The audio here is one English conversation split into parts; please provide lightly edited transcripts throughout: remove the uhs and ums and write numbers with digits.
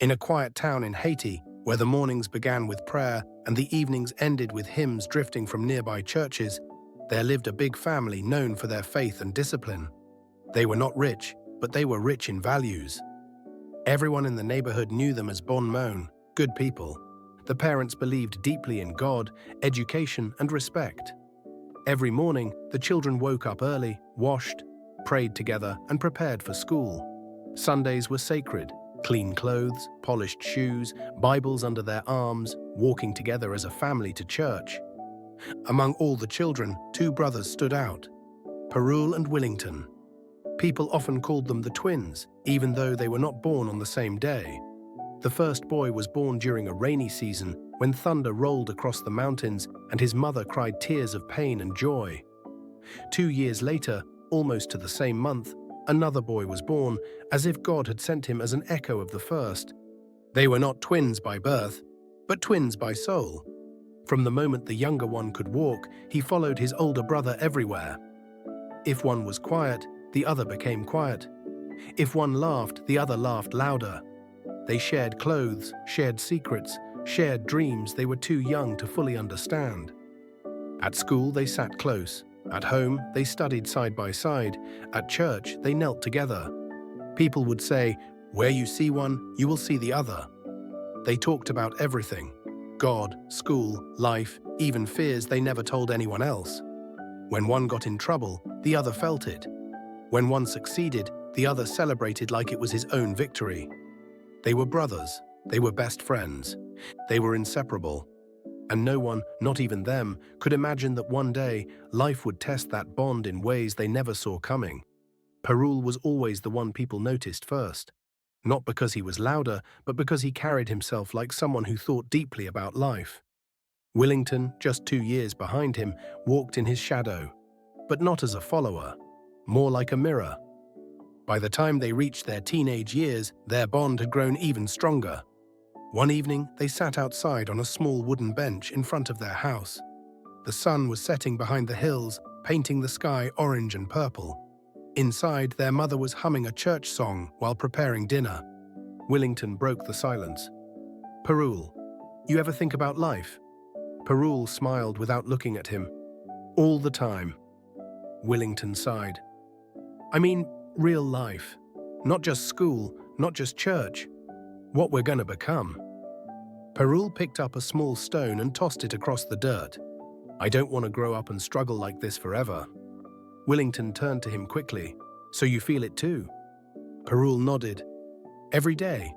In a quiet town in Haiti, where the mornings began with prayer and the evenings ended with hymns drifting from nearby churches, there lived a big family known for their faith and discipline. They were not rich, but they were rich in values. Everyone in the neighborhood knew them as Bon Mon, good people. The parents believed deeply in God, education, and respect. Every morning, the children woke up early, washed, prayed together, and prepared for school. Sundays were sacred. Clean clothes, polished shoes, Bibles under their arms, walking together as a family to church. Among all the children, two brothers stood out, Perul and Willington. People often called them the twins, even though they were not born on the same day. The first boy was born during a rainy season when thunder rolled across the mountains and his mother cried tears of pain and joy. 2 years later, almost to the same month, another boy was born, as if God had sent him as an echo of the first. They were not twins by birth, but twins by soul. From the moment the younger one could walk, he followed his older brother everywhere. If one was quiet, the other became quiet. If one laughed, the other laughed louder. They shared clothes, shared secrets, shared dreams they were too young to fully understand. At school, they sat close. At home, they studied side by side. At church, they knelt together. People would say, "Where you see one, you will see the other." They talked about everything: God, school, life, even fears they never told anyone else. When one got in trouble, the other felt it. When one succeeded, the other celebrated like it was his own victory. They were brothers. They were best friends. They were inseparable. And no one, not even them, could imagine that one day life would test that bond in ways they never saw coming. Perul was always the one people noticed first. Not because he was louder, but because he carried himself like someone who thought deeply about life. Willington, just 2 years behind him, walked in his shadow, but not as a follower, more like a mirror. By the time they reached their teenage years, their bond had grown even stronger. One evening, they sat outside on a small wooden bench in front of their house. The sun was setting behind the hills, painting the sky orange and purple. Inside, their mother was humming a church song while preparing dinner. Willington broke the silence. "Perul, you ever think about life?" Perul smiled without looking at him. "All the time." Willington sighed. "I mean, real life. Not just school, not just church. What we're gonna become." Perul picked up a small stone and tossed it across the dirt. "I don't want to grow up and struggle like this forever." Willington turned to him quickly. "So you feel it too?" Perul nodded. "Every day."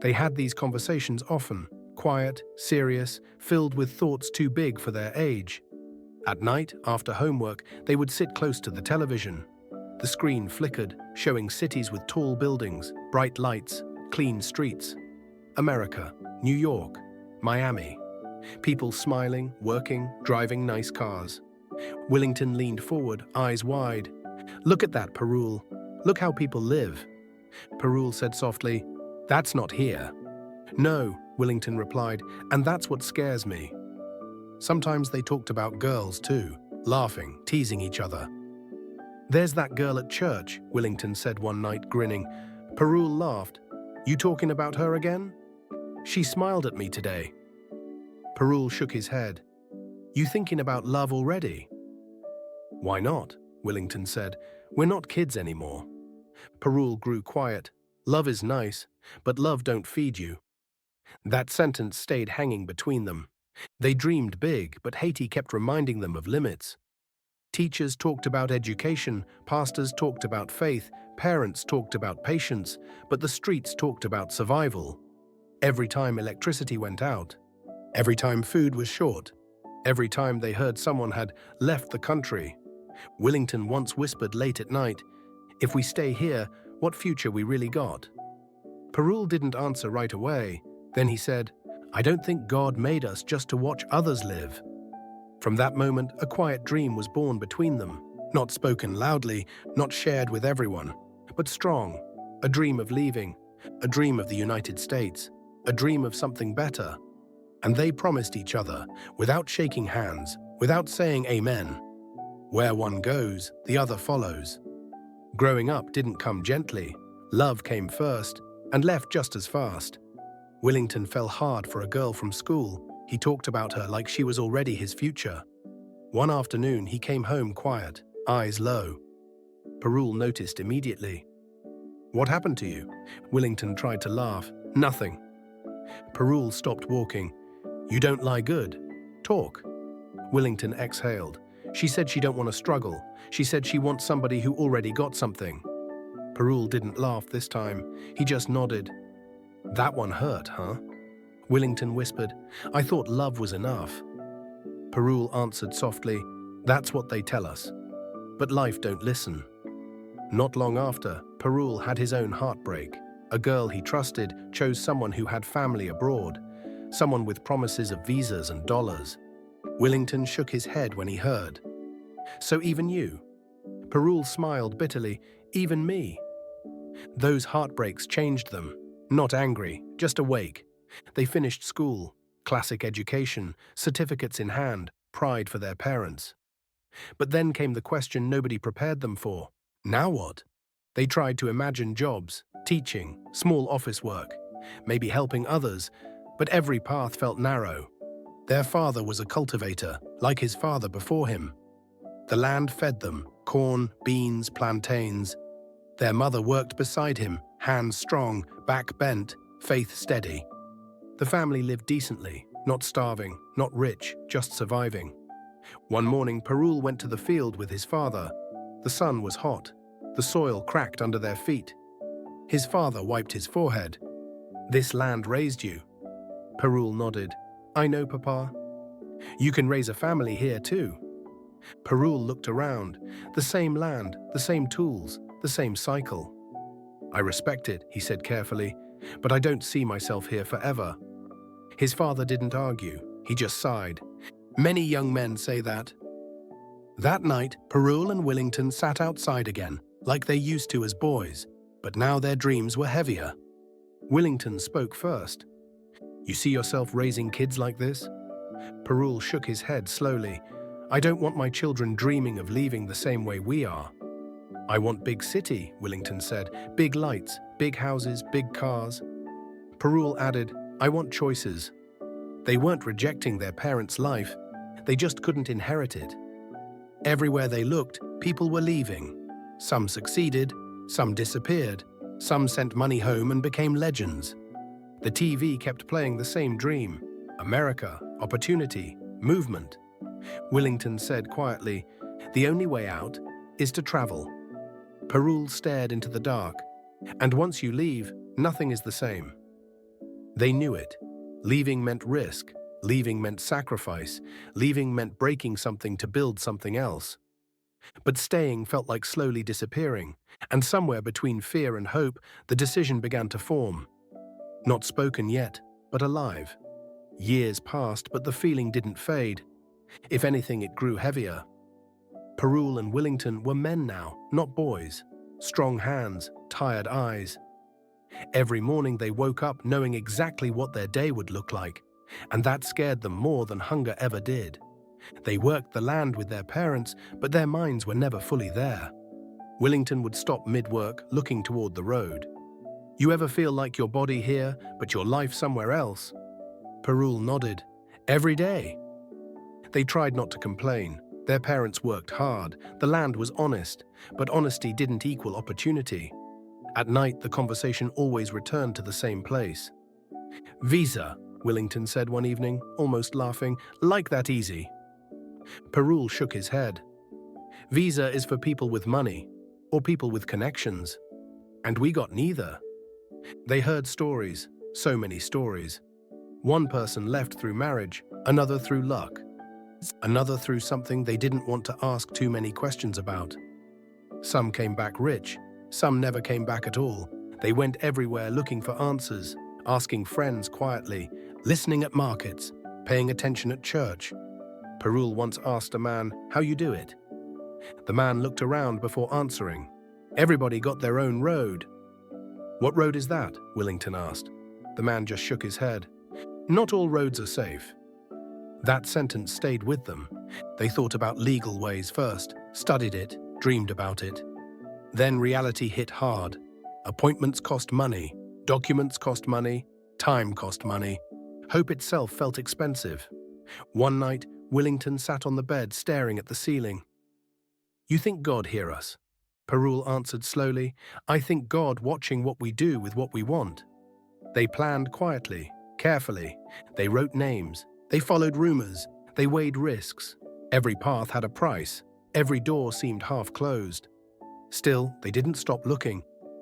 They had these conversations often, quiet, serious, filled with thoughts too big for their age. At night, after homework, they would sit close to the television. The screen flickered, showing cities with tall buildings, bright lights, clean streets. America, New York, Miami. People smiling, working, driving nice cars. Willington leaned forward, eyes wide. "Look at that, Perul. Look how people live." Perul said softly, "That's not here." "No," Willington replied, "and that's what scares me." Sometimes they talked about girls too, laughing, teasing each other. "There's that girl at church," Willington said one night, grinning. Perul laughed. "You talking about her again?" "She smiled at me today." Perul shook his head. "You thinking about love already?" "Why not?" Willington said. "We're not kids anymore." Perul grew quiet. "Love is nice, but love don't feed you." That sentence stayed hanging between them. They dreamed big, but Haiti kept reminding them of limits. Teachers talked about education, pastors talked about faith, parents talked about patience, but the streets talked about survival. Every time electricity went out, every time food was short, every time they heard someone had left the country. Willington once whispered late at night, "If we stay here, what future we really got?" Perul didn't answer right away. Then he said, "I don't think God made us just to watch others live." From that moment, a quiet dream was born between them, not spoken loudly, not shared with everyone, but strong. A dream of leaving, a dream of the United States, a dream of something better. And they promised each other, without shaking hands, without saying amen. Where one goes, the other follows. Growing up didn't come gently. Love came first, and left just as fast. Willington fell hard for a girl from school. He talked about her like she was already his future. One afternoon, he came home quiet, eyes low. Parul noticed immediately. "What happened to you?" Willington tried to laugh. "Nothing." Parul stopped walking. "You don't lie good. Talk." Willington exhaled. "She said she don't want to struggle. She said she wants somebody who already got something." Parul didn't laugh this time. He just nodded. "That one hurt, huh?" Willington whispered, "I thought love was enough." Parul answered softly, "That's what they tell us. But life don't listen." Not long after, Parul had his own heartbreak. A girl he trusted chose someone who had family abroad, someone with promises of visas and dollars. Willington shook his head when he heard. "So even you?" Parul smiled bitterly. "Even me." Those heartbreaks changed them. Not angry, just awake. They finished school, classic education, certificates in hand, pride for their parents. But then came the question nobody prepared them for. Now what? They tried to imagine jobs, teaching, small office work, maybe helping others, but every path felt narrow. Their father was a cultivator, like his father before him. The land fed them, corn, beans, plantains. Their mother worked beside him, hands strong, back bent, faith steady. The family lived decently, not starving, not rich, just surviving. One morning, Parul went to the field with his father. The sun was hot. The soil cracked under their feet. His father wiped his forehead. "This land raised you." Parul nodded. "I know, Papa." "You can raise a family here too." Parul looked around. The same land, the same tools, the same cycle. "I respect it," he said carefully, "but I don't see myself here forever." His father didn't argue. He just sighed. Many young men say that. That night, Parul and Willington sat outside again, like they used to as boys, but now their dreams were heavier. Willington spoke first. "You see yourself raising kids like this?" Parul shook his head slowly. "I don't want my children dreaming of leaving the same way we are." "I want big city," Willington said. "Big lights, big houses, big cars." Parul added, "I want choices." They weren't rejecting their parents' life. They just couldn't inherit it. Everywhere they looked, people were leaving. Some succeeded, some disappeared, some sent money home and became legends. The TV kept playing the same dream: America, opportunity, movement. Willington said quietly, "The only way out is to travel." Parul stared into the dark. "And once you leave, nothing is the same." They knew it. Leaving meant risk. Leaving meant sacrifice. Leaving meant breaking something to build something else. But staying felt like slowly disappearing, and somewhere between fear and hope, the decision began to form. Not spoken yet, but alive. Years passed, but the feeling didn't fade. If anything, it grew heavier. Parul and Willington were men now, not boys. Strong hands, tired eyes. Every morning they woke up knowing exactly what their day would look like, and that scared them more than hunger ever did. They worked the land with their parents, but their minds were never fully there. Willington would stop mid-work, looking toward the road. "You ever feel like your body here, but your life somewhere else?" Parul nodded. "Every day." They tried not to complain. Their parents worked hard. The land was honest, but honesty didn't equal opportunity. At night, the conversation always returned to the same place. "Visa," Willington said one evening, almost laughing. "Like that easy." Parul shook his head. "Visa is for people with money, or people with connections. And we got neither." They heard stories, so many stories. One person left through marriage, another through luck, another through something they didn't want to ask too many questions about. Some came back rich, some never came back at all. They went everywhere looking for answers, asking friends quietly, listening at markets, paying attention at church. Parul once asked a man, "How you do it?" The man looked around before answering. "Everybody got their own road." "What road is that?" Willington asked. The man just shook his head. "Not all roads are safe." That sentence stayed with them. They thought about legal ways first, studied it, dreamed about it. Then reality hit hard. Appointments cost money, Documents cost money, time cost money. Hope itself felt expensive. One night, Willington sat on the bed staring at the ceiling. "You think God hear us?" Parul answered slowly. "I think God watching what we do with what we want." They planned quietly, carefully. They wrote names. They followed rumors. They weighed risks. Every path had a price. Every door seemed half closed. Still, they didn't stop looking,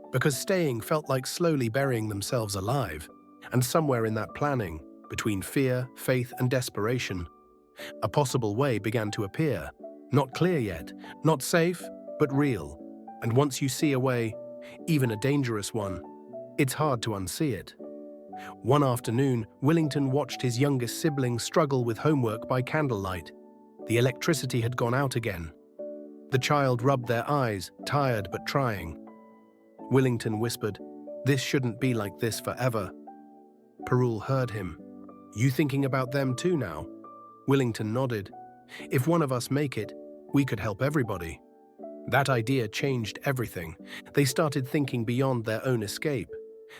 because staying felt like slowly burying themselves alive. And somewhere in that planning, between fear, faith, and desperation, a possible way began to appear. Not clear yet, not safe, but real. And once you see a way, even a dangerous one, it's hard to unsee it. One afternoon, Willington watched his youngest sibling struggle with homework by candlelight. The electricity had gone out again. The child rubbed their eyes, tired but trying. Willington whispered, "This shouldn't be like this forever." Parul heard him. "You thinking about them too now?" Willington nodded. "If one of us make it, we could help everybody." That idea changed everything. They started thinking beyond their own escape.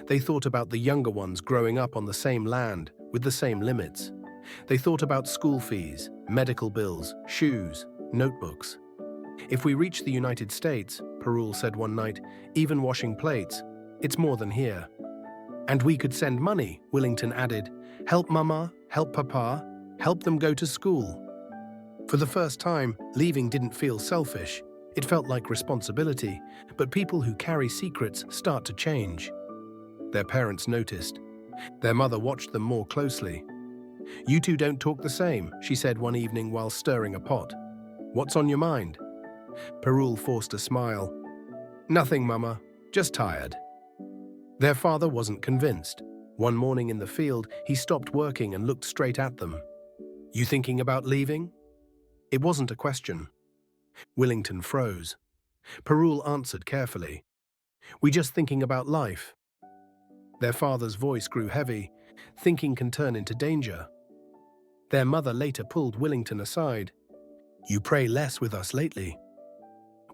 They thought about the younger ones growing up on the same land, with the same limits. They thought about school fees, medical bills, shoes, notebooks. "If we reach the United States," Parul said one night, "even washing plates, it's more than here." "And we could send money," Willington added. "Help Mama, help Papa, help them go to school." For the first time, leaving didn't feel selfish. It felt like responsibility, but people who carry secrets start to change. Their parents noticed. Their mother watched them more closely. "You two don't talk the same," she said one evening while stirring a pot. "What's on your mind?" Parul forced a smile. "Nothing, Mama, just tired." Their father wasn't convinced. One morning in the field, he stopped working and looked straight at them. "You thinking about leaving?" It wasn't a question. Willington froze. Parul answered carefully. "We just thinking about life." Their father's voice grew heavy. Thinking can turn into danger. Their mother later pulled Willington aside. "You pray less with us lately."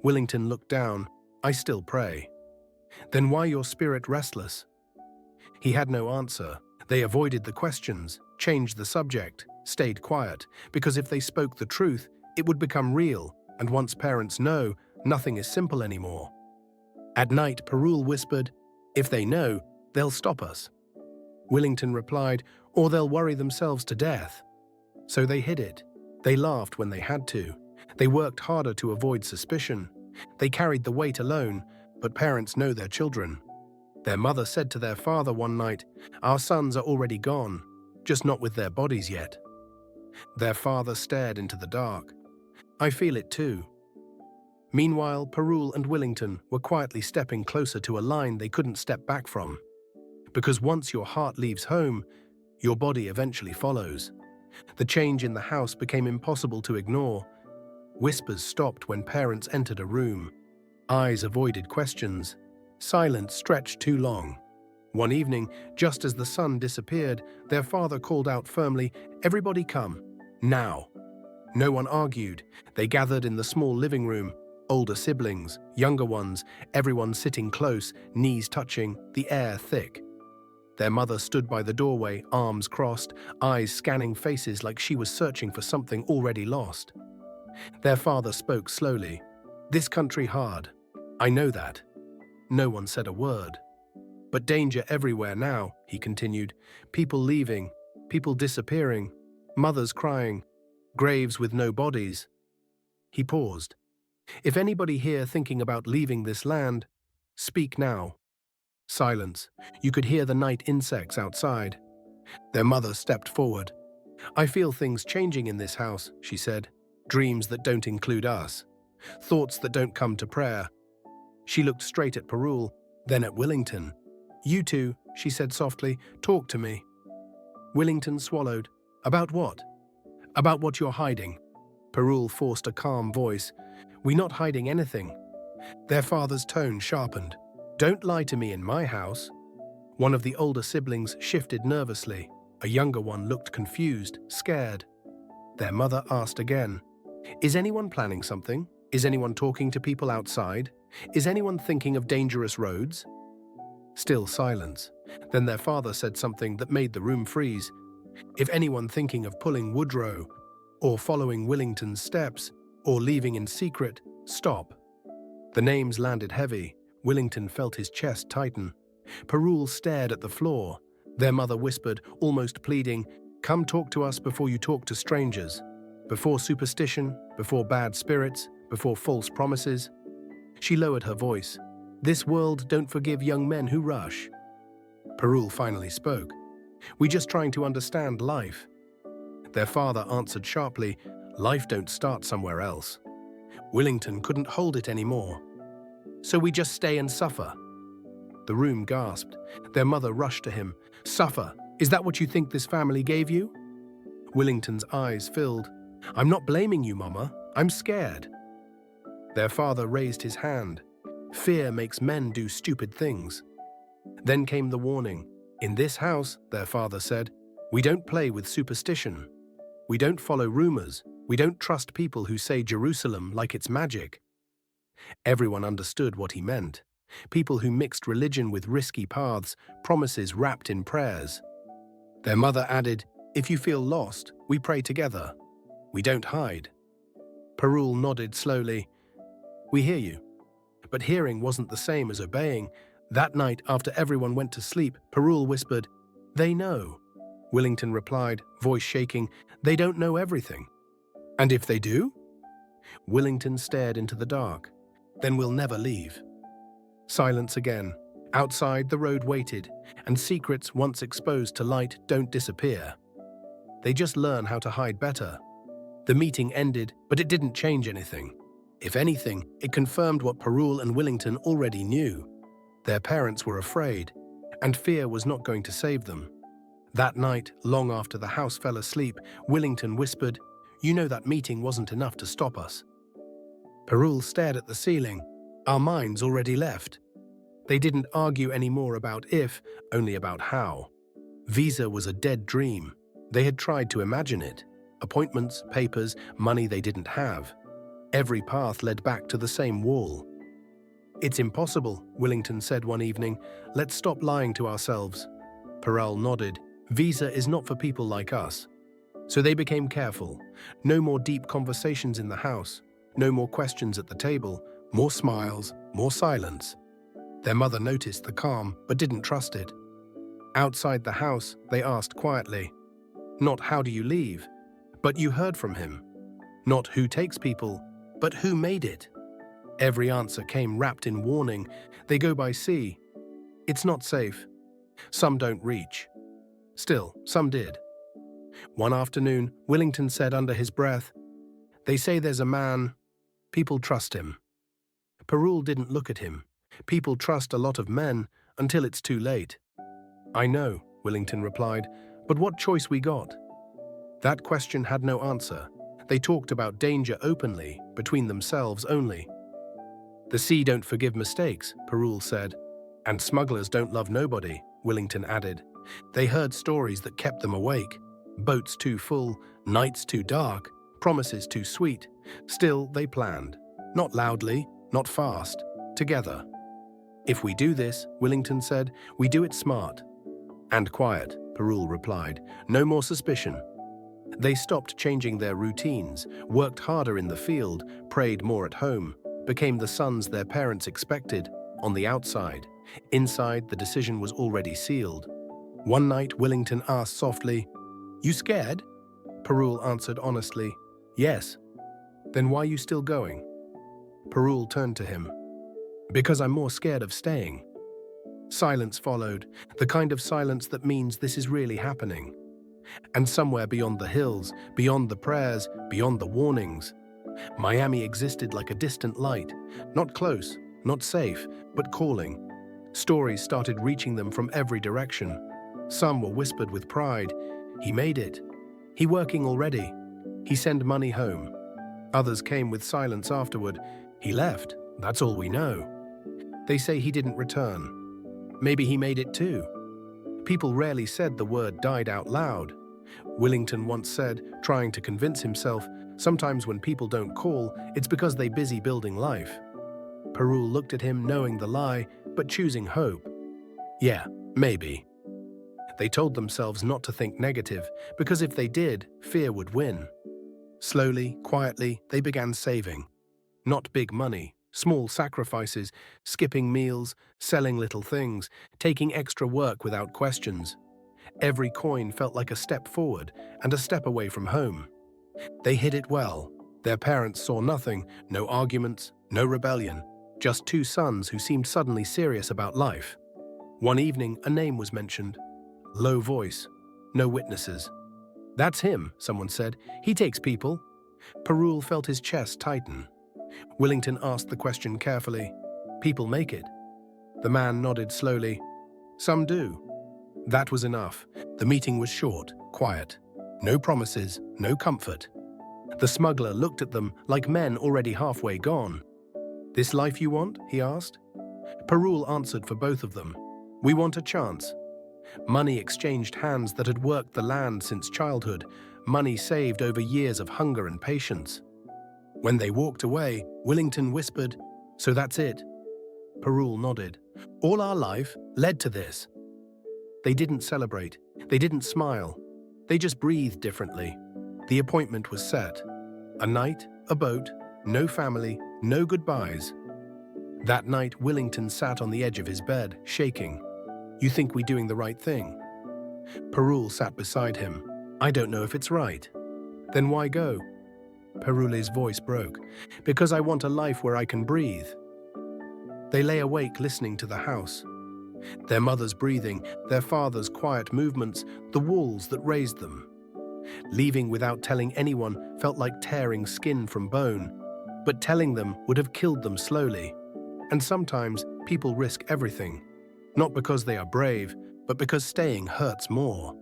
Willington looked down. "I still pray." "Then why your spirit restless?" He had no answer. They avoided the questions, changed the subject, stayed quiet, because if they spoke the truth, it would become real, and once parents know, nothing is simple anymore. At night, Parul whispered, "If they know, they'll stop us." Willington replied, "Or they'll worry themselves to death." So they hid it. They laughed when they had to. They worked harder to avoid suspicion. They carried the weight alone, but parents know their children. Their mother said to their father one night, "Our sons are already gone, just not with their bodies yet." Their father stared into the dark. "I feel it too." Meanwhile, Parul and Willington were quietly stepping closer to a line they couldn't step back from. Because once your heart leaves home, your body eventually follows. The change in the house became impossible to ignore. Whispers stopped when parents entered a room. Eyes avoided questions. Silence stretched too long. One evening, just as the sun disappeared, their father called out firmly, "Everybody come, now." No one argued. They gathered in the small living room, older siblings, younger ones, everyone sitting close, knees touching, the air thick. Their mother stood by the doorway, arms crossed, eyes scanning faces like she was searching for something already lost. Their father spoke slowly. "This country hard. I know that." No one said a word. "But danger everywhere now," he continued. "People leaving, people disappearing, mothers crying, graves with no bodies." He paused. "If anybody here thinking about leaving this land, speak now." Silence. You could hear the night insects outside. Their mother stepped forward. "I feel things changing in this house," she said. "Dreams that don't include us. Thoughts that don't come to prayer." She looked straight at Parul, then at Willington. "You two," she said softly, "talk to me." Willington swallowed. "About what?" "About what you're hiding." Parul forced a calm voice. "We're not hiding anything." Their father's tone sharpened. "Don't lie to me in my house." One of the older siblings shifted nervously. A younger one looked confused, scared. Their mother asked again, "Is anyone planning something? Is anyone talking to people outside? Is anyone thinking of dangerous roads?" Still silence. Then their father said something that made the room freeze. If anyone thinking of pulling Woodrow, or following Willington's steps, or leaving in secret, stop. The names landed heavy. Willington felt his chest tighten. Perul stared at the floor. Their mother whispered, almost pleading, "Come talk to us before you talk to strangers. Before superstition, before bad spirits, before false promises." She lowered her voice. "This world don't forgive young men who rush." Perul finally spoke. "We just trying to understand life." Their father answered sharply, "Life don't start somewhere else." Willington couldn't hold it anymore. "So we just stay and suffer?" The room gasped. Their mother rushed to him. "Suffer? Is that what you think this family gave you?" Willington's eyes filled. "I'm not blaming you, Mama. I'm scared." Their father raised his hand. "Fear makes men do stupid things." Then came the warning. "In this house," their father said, "we don't play with superstition. We don't follow rumors. We don't trust people who say Jerusalem like it's magic." Everyone understood what he meant. People who mixed religion with risky paths, promises wrapped in prayers. Their mother added, "If you feel lost, we pray together. We don't hide." Perul nodded slowly. "We hear you." But hearing wasn't the same as obeying. That night, after everyone went to sleep, Perul whispered, "They know." Willington replied, voice shaking, "They don't know everything." "And if they do?" Willington stared into the dark. "Then we'll never leave." Silence again. Outside, the road waited, and secrets once exposed to light don't disappear. They just learn how to hide better. The meeting ended, but it didn't change anything. If anything, it confirmed what Perul and Willington already knew. Their parents were afraid, and fear was not going to save them. That night, long after the house fell asleep, Willington whispered, "You know that meeting wasn't enough to stop us." Perul stared at the ceiling. "Our minds already left." They didn't argue anymore about if, only about how. Visa was a dead dream. They had tried to imagine it. Appointments, papers, money they didn't have. Every path led back to the same wall. "It's impossible," Willington said one evening. "Let's stop lying to ourselves." Perul nodded. "Visa is not for people like us." So they became careful. No more deep conversations in the house. No more questions at the table. More smiles, more silence. Their mother noticed the calm, but didn't trust it. Outside the house, they asked quietly, not "How do you leave?" but "You heard from him." Not "Who takes people?" but "Who made it?" Every answer came wrapped in warning. They go by sea. It's not safe. Some don't reach. Still, some did. One afternoon, Willington said under his breath, "They say there's a man. People trust him." Perul didn't look at him. People trust a lot of men until it's too late. "I know," Willington replied, "but what choice we got?" That question had no answer. They talked about danger openly, between themselves only. "The sea don't forgive mistakes," Perul said. "And smugglers don't love nobody," Willington added. They heard stories that kept them awake. Boats too full, nights too dark, promises too sweet. Still, they planned. Not loudly, not fast, together. "If we do this," Willington said, "we do it smart." "And quiet," Perul replied. "No more suspicion." They stopped changing their routines, worked harder in the field, prayed more at home, became the sons their parents expected, on the outside. Inside, the decision was already sealed. One night, Willington asked softly, "You scared?" Perul answered honestly, "Yes." "Then why are you still going?" Perul turned to him. "Because I'm more scared of staying." Silence followed, the kind of silence that means this is really happening. And somewhere beyond the hills, beyond the prayers, beyond the warnings, Miami existed like a distant light, not close, not safe, but calling. Stories started reaching them from every direction. Some were whispered with pride. "He made it. He working already. He send money home." Others came with silence afterward. "He left. That's all we know." They say he didn't return. Maybe he made it too. People rarely said the word died out loud. Willington once said, trying to convince himself, sometimes when people don't call, it's because they're busy building life. Perul looked at him knowing the lie, but choosing hope. Yeah, maybe. They told themselves not to think negative, because if they did, fear would win. Slowly, quietly, they began saving. Not big money, small sacrifices, skipping meals, selling little things, taking extra work without questions. Every coin felt like a step forward and a step away from home. They hid it well. Their parents saw nothing, no arguments, no rebellion, just two sons who seemed suddenly serious about life. One evening, a name was mentioned. Low voice, no witnesses. "That's him," someone said. "He takes people." Perul felt his chest tighten. Willington asked the question carefully. "People make it?" The man nodded slowly. "Some do." That was enough. The meeting was short, quiet. No promises, no comfort. The smuggler looked at them like men already halfway gone. "This life you want?" he asked. Perul answered for both of them. "We want a chance." Money exchanged hands that had worked the land since childhood, money saved over years of hunger and patience. When they walked away, Willington whispered, "So that's it?" Perul nodded. "All our life led to this." They didn't celebrate. They didn't smile. They just breathed differently. The appointment was set. A night, a boat, no family, no goodbyes. That night, Willington sat on the edge of his bed, shaking. "You think we're doing the right thing?" Perul sat beside him. "I don't know if it's right." "Then why go?" Perul's voice broke. "Because I want a life where I can breathe." They lay awake listening to the house. Their mother's breathing, their father's quiet movements, the walls that raised them. Leaving without telling anyone felt like tearing skin from bone, but telling them would have killed them slowly. And sometimes people risk everything, not because they are brave, but because staying hurts more.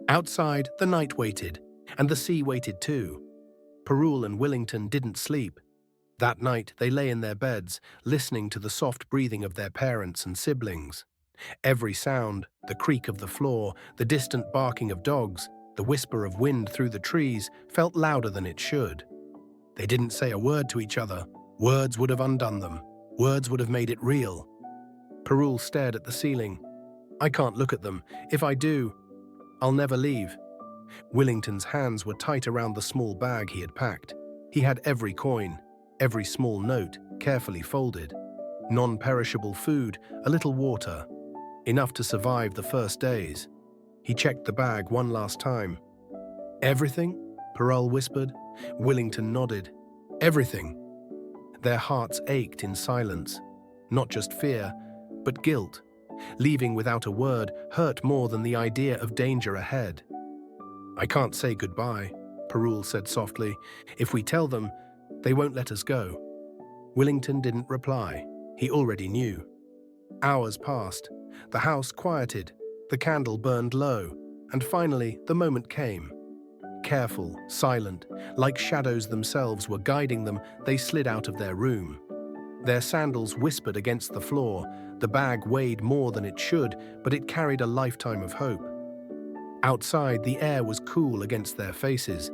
Outside, the night waited, and the sea waited too. Perul and Willington didn't sleep. That night, they lay in their beds, listening to the soft breathing of their parents and siblings. Every sound, the creak of the floor, the distant barking of dogs, the whisper of wind through the trees, felt louder than it should. They didn't say a word to each other. Words would have undone them. Words would have made it real. Perul stared at the ceiling. "I can't look at them. If I do, I'll never leave." Willington's hands were tight around the small bag he had packed. He had every coin, every small note, carefully folded. Non-perishable food, a little water. Enough to survive the first days. He checked the bag one last time. "Everything?" Perul whispered. Willington nodded. "Everything." Their hearts ached in silence. Not just fear, but guilt. Leaving without a word hurt more than the idea of danger ahead. "I can't say goodbye," Perul said softly. "If we tell them, they won't let us go." Willington didn't reply. He already knew. Hours passed. The house quieted. The candle burned low. And finally, the moment came. Careful, silent, like shadows themselves were guiding them, they slid out of their room. Their sandals whispered against the floor. The bag weighed more than it should, but it carried a lifetime of hope. Outside, the air was cool against their faces.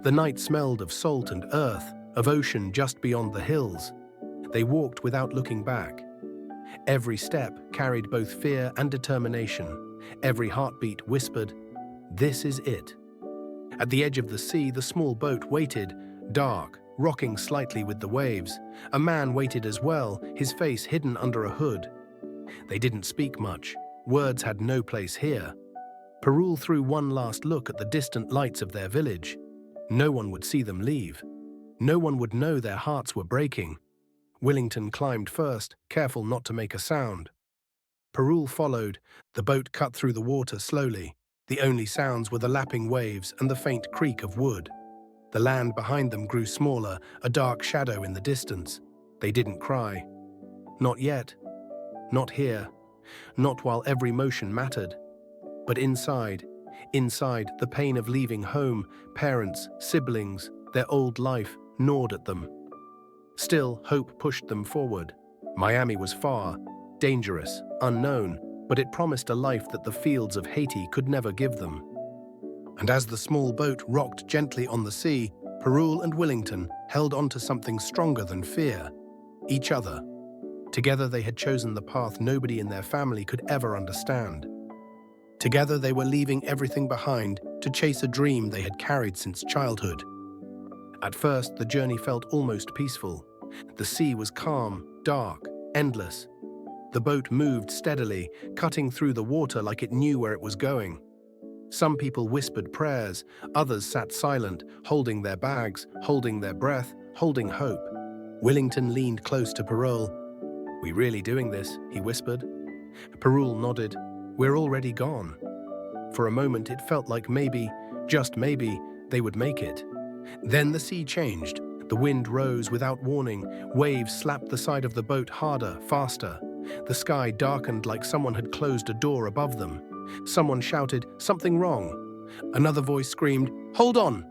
The night smelled of salt and earth, of ocean just beyond the hills. They walked without looking back. Every step carried both fear and determination. Every heartbeat whispered, "This is it." At the edge of the sea, the small boat waited, dark, rocking slightly with the waves. A man waited as well, his face hidden under a hood. They didn't speak much. Words had no place here. Perul threw one last look at the distant lights of their village. No one would see them leave. No one would know their hearts were breaking. Willington climbed first, careful not to make a sound. Perul followed. The boat cut through the water slowly. The only sounds were the lapping waves and the faint creak of wood. The land behind them grew smaller, a dark shadow in the distance. They didn't cry. Not yet. Not here. Not while every motion mattered. But inside, the pain of leaving home, parents, siblings, their old life, gnawed at them. Still, hope pushed them forward. Miami was far, dangerous, unknown, but it promised a life that the fields of Haiti could never give them. And as the small boat rocked gently on the sea, Perul and Willington held on to something stronger than fear, each other. Together they had chosen the path nobody in their family could ever understand. Together they were leaving everything behind to chase a dream they had carried since childhood. At first, the journey felt almost peaceful. The sea was calm, dark, endless. The boat moved steadily, cutting through the water like it knew where it was going. Some people whispered prayers, others sat silent, holding their bags, holding their breath, holding hope. Willington leaned close to Parul. "We really doing this?" he whispered. Parul nodded. "We're already gone." For a moment it felt like maybe, just maybe, they would make it. Then the sea changed. The wind rose without warning. Waves slapped the side of the boat harder, faster. The sky darkened like someone had closed a door above them. Someone shouted, "Something wrong." Another voice screamed, "Hold on!"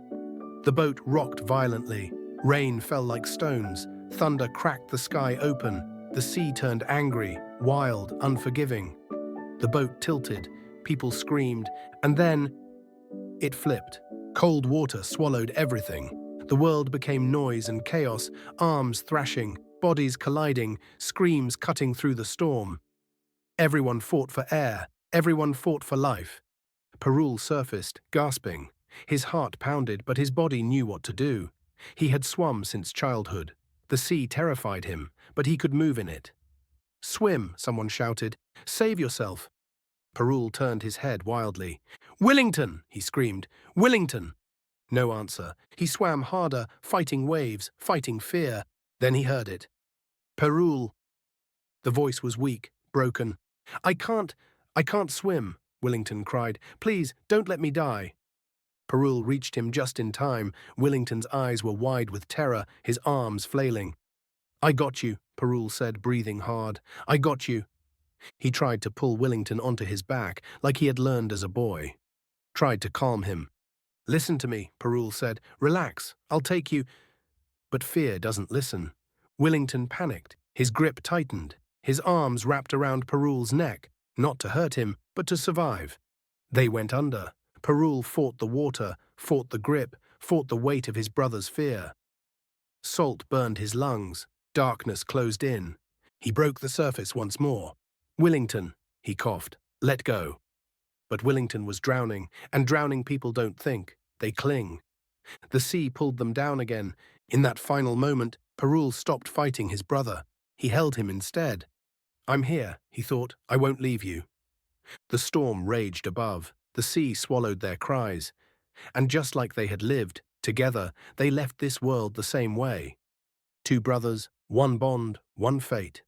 The boat rocked violently. Rain fell like stones. Thunder cracked the sky open. The sea turned angry, wild, unforgiving. The boat tilted. People screamed. And then it flipped. Cold water swallowed everything. The world became noise and chaos, arms thrashing, bodies colliding, screams cutting through the storm. Everyone fought for air. Everyone fought for life. Parul surfaced, gasping. His heart pounded, but his body knew what to do. He had swum since childhood. The sea terrified him, but he could move in it. "Swim," someone shouted. "Save yourself." Parul turned his head wildly. "Willington!" he screamed. "Willington!" No answer. He swam harder, fighting waves, fighting fear. Then he heard it. "Parul!" The voice was weak, broken. I can't swim," Willington cried. "Please, don't let me die." Parul reached him just in time. Willington's eyes were wide with terror, his arms flailing. "I got you," Parul said, breathing hard. "I got you." He tried to pull Willington onto his back, like he had learned as a boy. Tried to calm him. "Listen to me," Parul said. "Relax, I'll take you." But fear doesn't listen. Willington panicked. His grip tightened. His arms wrapped around Parul's neck, not to hurt him, but to survive. They went under. Parul fought the water, fought the grip, fought the weight of his brother's fear. Salt burned his lungs. Darkness closed in. He broke the surface once more. "Willington," he coughed, "let go." But Willington was drowning, and drowning people don't think, they cling. The sea pulled them down again. In that final moment, Parul stopped fighting his brother. He held him instead. "I'm here," he thought. "I won't leave you." The storm raged above. The sea swallowed their cries. And just like they had lived, together, they left this world the same way. Two brothers, one bond, one fate.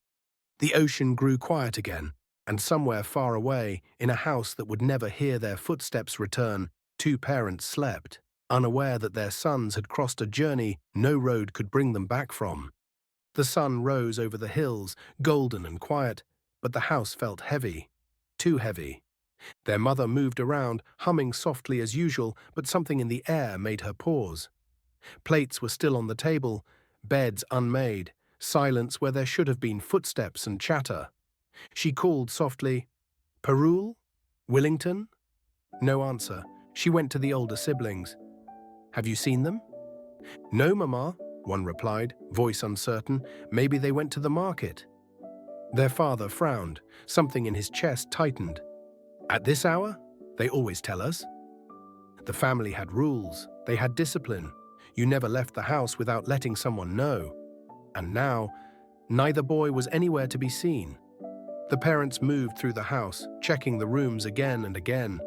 The ocean grew quiet again, and somewhere far away, in a house that would never hear their footsteps return, two parents slept, unaware that their sons had crossed a journey no road could bring them back from. The sun rose over the hills, golden and quiet, but the house felt heavy, too heavy. Their mother moved around, humming softly as usual, but something in the air made her pause. Plates were still on the table, beds unmade, silence where there should have been footsteps and chatter. She called softly, "Parul? Willington?" No answer. She went to the older siblings. "Have you seen them?" "No, Mama," one replied, voice uncertain. "Maybe they went to the market." Their father frowned. Something in his chest tightened. "At this hour? They always tell us." The family had rules. They had discipline. You never left the house without letting someone know. And now, neither boy was anywhere to be seen. The parents moved through the house, checking the rooms again and again.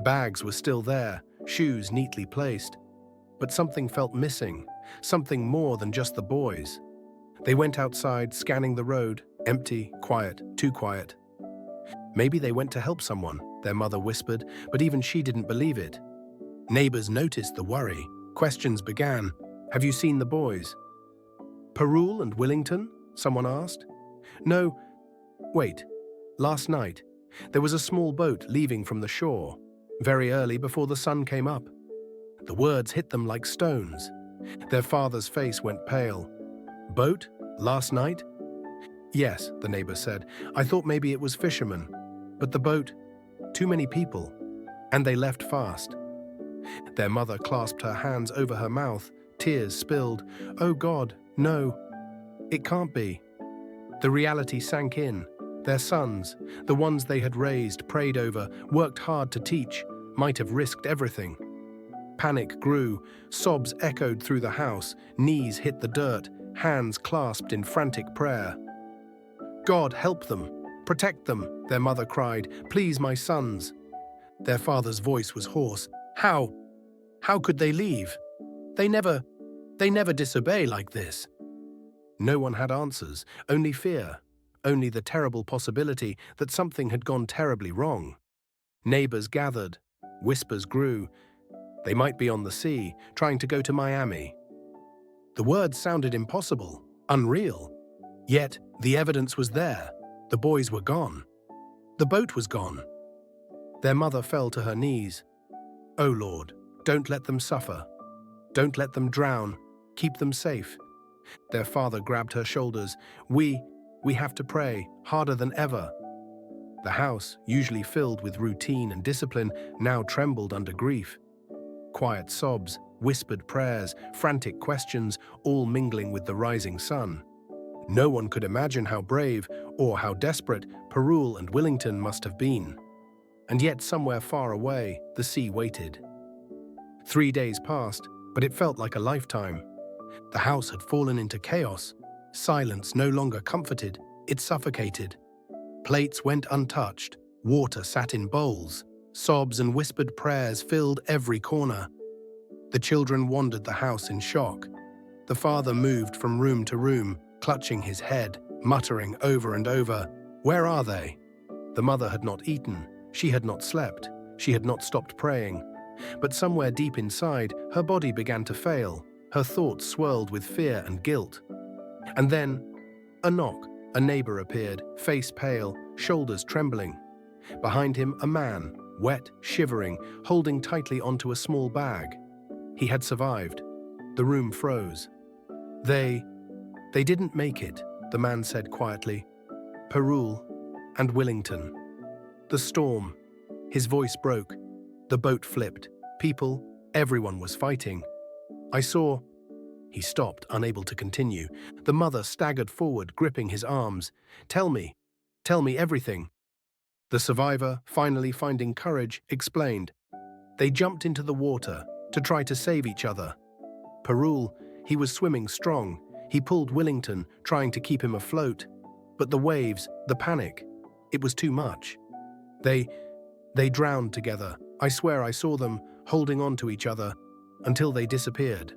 Bags were still there, shoes neatly placed. But something felt missing, something more than just the boys. They went outside, scanning the road, empty, quiet, too quiet. "Maybe they went to help someone," their mother whispered, but even she didn't believe it. Neighbors noticed the worry. Questions began. "Have you seen the boys?" "Parul and Willington?" someone asked. "No. Wait. Last night, there was a small boat leaving from the shore, very early before the sun came up." The words hit them like stones. Their father's face went pale. "Boat? Last night?" "Yes," the neighbor said. "I thought maybe it was fishermen. But the boat, too many people. And they left fast." Their mother clasped her hands over her mouth, tears spilled. "Oh God, no. It can't be." The reality sank in. Their sons, the ones they had raised, prayed over, worked hard to teach, might have risked everything. Panic grew, sobs echoed through the house, knees hit the dirt, hands clasped in frantic prayer. "God, help them! Protect them!" their mother cried. "Please, my sons!" Their father's voice was hoarse. "How? How could they leave? They never disobey like this." No one had answers, only fear, only the terrible possibility that something had gone terribly wrong. Neighbors gathered, whispers grew. They might be on the sea, trying to go to Miami. The words sounded impossible, unreal. Yet, the evidence was there. The boys were gone. The boat was gone. Their mother fell to her knees. "Oh Lord, don't let them suffer. Don't let them drown. Keep them safe." Their father grabbed her shoulders. We have to pray, harder than ever." The house, usually filled with routine and discipline, now trembled under grief. Quiet sobs, whispered prayers, frantic questions, all mingling with the rising sun. No one could imagine how brave or how desperate Perul and Willington must have been. And yet somewhere far away, the sea waited. 3 days passed, but it felt like a lifetime. The house had fallen into chaos. Silence no longer comforted, it suffocated. Plates went untouched, water sat in bowls, sobs and whispered prayers filled every corner. The children wandered the house in shock. The father moved from room to room, clutching his head, muttering over and over, "Where are they?" The mother had not eaten, she had not slept, she had not stopped praying. But somewhere deep inside, her body began to fail, her thoughts swirled with fear and guilt. And then, a knock. A neighbor appeared, face pale, shoulders trembling. Behind him, a man, wet, shivering, holding tightly onto a small bag. He had survived. The room froze. They didn't make it," the man said quietly. "Perul and Willington." The storm. His voice broke. The boat flipped. People, everyone was fighting. "I saw..." He stopped, unable to continue. The mother staggered forward, gripping his arms. Tell me everything." The survivor, finally finding courage, explained. "They jumped into the water to try to save each other. Perul, he was swimming strong. He pulled Willington, trying to keep him afloat. But the waves, the panic, it was too much. They drowned together. I swear I saw them, holding on to each other, until they disappeared."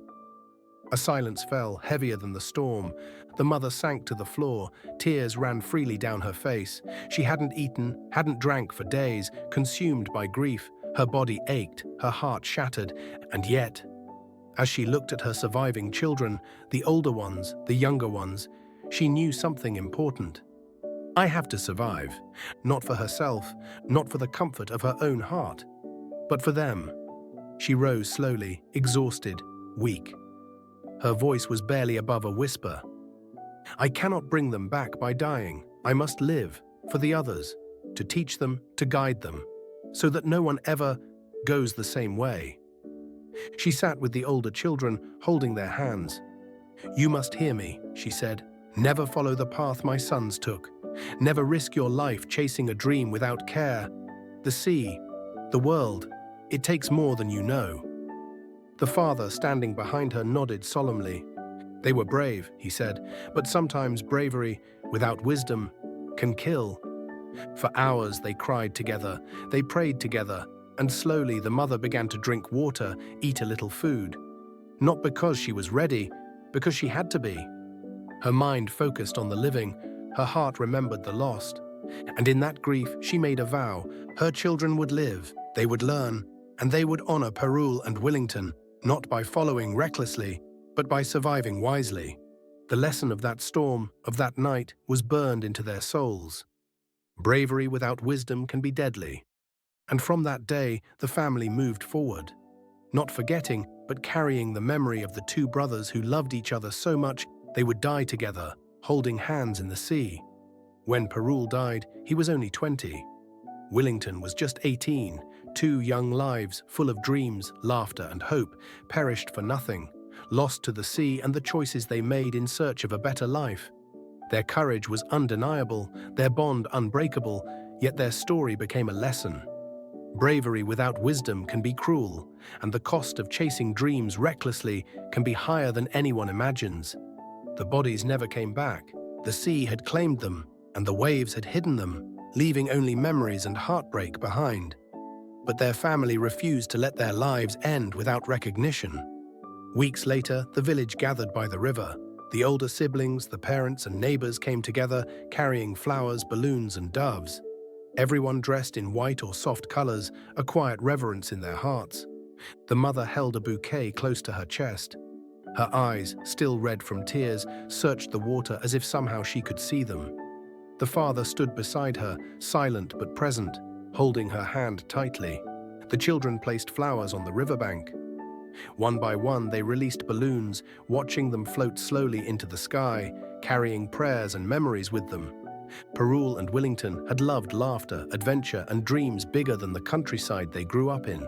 A silence fell, heavier than the storm. The mother sank to the floor. Tears ran freely down her face. She hadn't eaten, hadn't drank for days, consumed by grief. Her body ached, her heart shattered. And yet, as she looked at her surviving children, the older ones, the younger ones, she knew something important. I have to survive, not for herself, not for the comfort of her own heart, but for them. She rose slowly, exhausted, weak. Her voice was barely above a whisper. "I cannot bring them back by dying. I must live, for the others, to teach them, to guide them, so that no one ever goes the same way." She sat with the older children, holding their hands. "You must hear me," she said. "Never follow the path my sons took. Never risk your life chasing a dream without care. The sea, the world, it takes more than you know." The father, standing behind her, nodded solemnly. "They were brave," he said, "but sometimes bravery, without wisdom, can kill." For hours they cried together, they prayed together, and slowly the mother began to drink water, eat a little food. Not because she was ready, because she had to be. Her mind focused on the living, her heart remembered the lost. And in that grief she made a vow: her children would live, they would learn, and they would honor Perul and Willington, not by following recklessly, but by surviving wisely. The lesson of that storm, of that night, was burned into their souls. Bravery without wisdom can be deadly. And from that day, the family moved forward, not forgetting, but carrying the memory of the two brothers who loved each other so much they would die together, holding hands in the sea. When Perul died, he was only 20. Willington was just 18. Two young lives, full of dreams, laughter, and hope, perished for nothing, lost to the sea and the choices they made in search of a better life. Their courage was undeniable, their bond unbreakable, yet their story became a lesson. Bravery without wisdom can be cruel, and the cost of chasing dreams recklessly can be higher than anyone imagines. The bodies never came back. The sea had claimed them, and the waves had hidden them, leaving only memories and heartbreak behind. But their family refused to let their lives end without recognition. Weeks later, the village gathered by the river. The older siblings, the parents and neighbors came together, carrying flowers, balloons and doves. Everyone dressed in white or soft colors, a quiet reverence in their hearts. The mother held a bouquet close to her chest. Her eyes, still red from tears, searched the water as if somehow she could see them. The father stood beside her, silent but present, holding her hand tightly. The children placed flowers on the riverbank. One by one, they released balloons, watching them float slowly into the sky, carrying prayers and memories with them. Parul and Willington had loved laughter, adventure, and dreams bigger than the countryside they grew up in.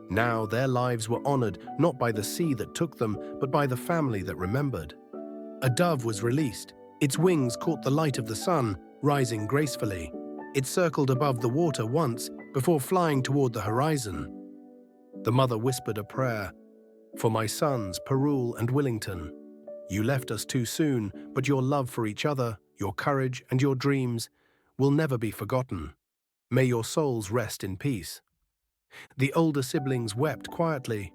Now their lives were honored not by the sea that took them, but by the family that remembered. A dove was released. Its wings caught the light of the sun, rising gracefully. It circled above the water once, before flying toward the horizon. The mother whispered a prayer. "For my sons, Parul and Willington. You left us too soon, but your love for each other, your courage and your dreams will never be forgotten. May your souls rest in peace." The older siblings wept quietly.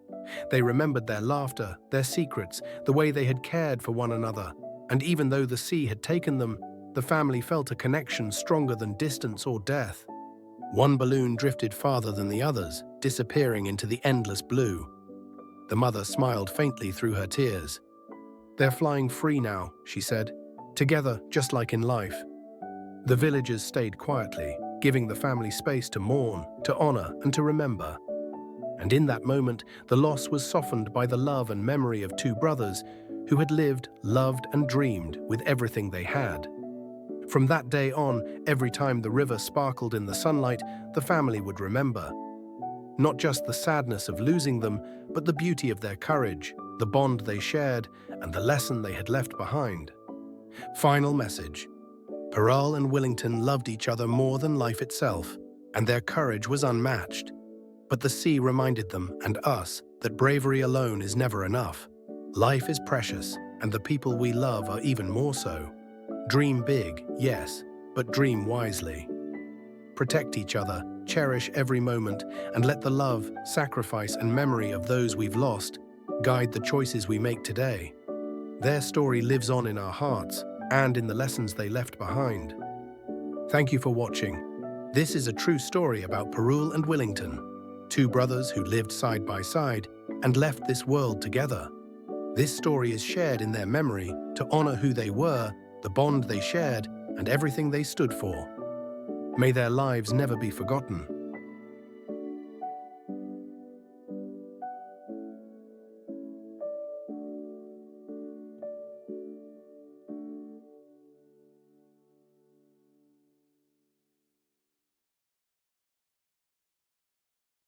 They remembered their laughter, their secrets, the way they had cared for one another. And even though the sea had taken them, the family felt a connection stronger than distance or death. One balloon drifted farther than the others, disappearing into the endless blue. The mother smiled faintly through her tears. "They're flying free now," she said, "together just like in life." The villagers stayed quietly, giving the family space to mourn, to honor, and to remember. And in that moment, the loss was softened by the love and memory of two brothers who had lived, loved, and dreamed with everything they had. From that day on, every time the river sparkled in the sunlight, the family would remember. Not just the sadness of losing them, but the beauty of their courage, the bond they shared, and the lesson they had left behind. Final message. Parul and Willington loved each other more than life itself, and their courage was unmatched. But the sea reminded them, and us, that bravery alone is never enough. Life is precious, and the people we love are even more so. Dream big, yes, but dream wisely. Protect each other, cherish every moment, and let the love, sacrifice, and memory of those we've lost guide the choices we make today. Their story lives on in our hearts and in the lessons they left behind. Thank you for watching. This is a true story about Parul and Willington, two brothers who lived side by side and left this world together. This story is shared in their memory to honor who they were, the bond they shared, and everything they stood for. May their lives never be forgotten.